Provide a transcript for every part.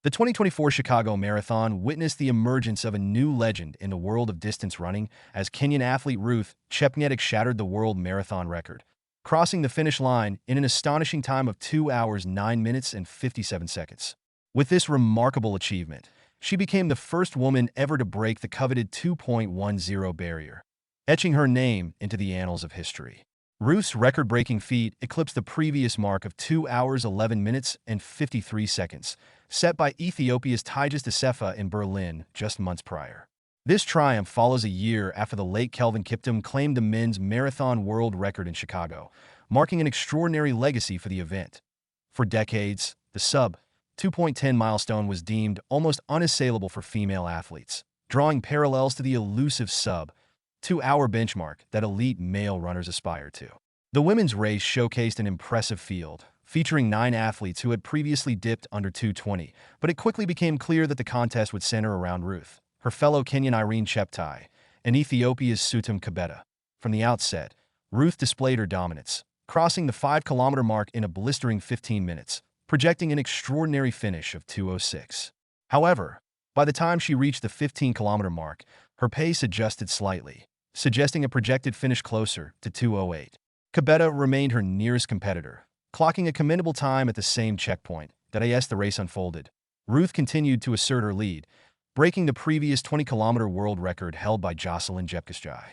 The 2024 Chicago Marathon witnessed the emergence of a new legend in the world of distance running as Kenyan athlete Ruth Chepng'Etich shattered the world marathon record, crossing the finish line in an astonishing time of 2 hours 9 minutes and 57 seconds. With this remarkable achievement, she became the first woman ever to break the coveted 2.10 barrier, etching her name into the annals of history. Ruth's record-breaking feat eclipsed the previous mark of 2 hours 11 minutes and 53 seconds, set by Ethiopia's Tigist Assefa in Berlin just months prior. This triumph follows a year after the late Kelvin Kiptum claimed the men's marathon world record in Chicago, marking an extraordinary legacy for the event. For decades, the sub-2.10 milestone was deemed almost unassailable for female athletes, drawing parallels to the elusive sub-2-hour benchmark that elite male runners aspire to. The women's race showcased an impressive field, featuring 9 athletes who had previously dipped under 2:20, but it quickly became clear that the contest would center around Ruth, her fellow Kenyan Chepng'Etich, and Ethiopia's Sutum Kebede. From the outset, Ruth displayed her dominance, crossing the 5-kilometer mark in a blistering 15 minutes, projecting an extraordinary finish of 2:06. However, by the time she reached the 15-kilometer mark, her pace adjusted slightly, suggesting a projected finish closer to 2:08. Kebede remained her nearest competitor, clocking a commendable time at the same checkpoint that as the race unfolded. Ruth continued to assert her lead, breaking the previous 20-kilometer world record held by Jocelyn Jepkesjai.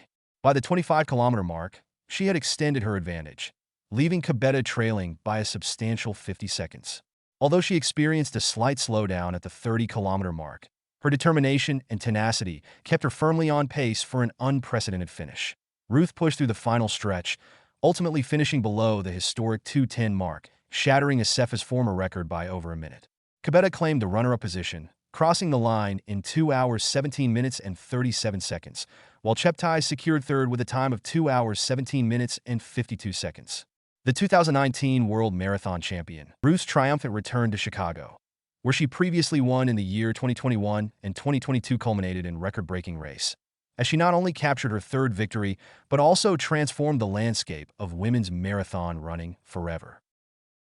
By the 25-kilometer mark, she had extended her advantage, leaving Kebede trailing by a substantial 50 seconds. Although she experienced a slight slowdown at the 30-kilometer mark, her determination and tenacity kept her firmly on pace for an unprecedented finish. Ruth pushed through the final stretch, ultimately finishing below the historic 2:10 mark, shattering Assefa's former record by over a minute. Kebede claimed the runner-up position, crossing the line in 2 hours 17 minutes and 37 seconds, while Chepng'Etich secured third with a time of 2 hours 17 minutes and 52 seconds. The 2019 World Marathon champion, Ruth's triumphant return to Chicago, where she previously won in the year 2021 and 2022, culminated in record-breaking race, as she not only captured her third victory, but also transformed the landscape of women's marathon running forever.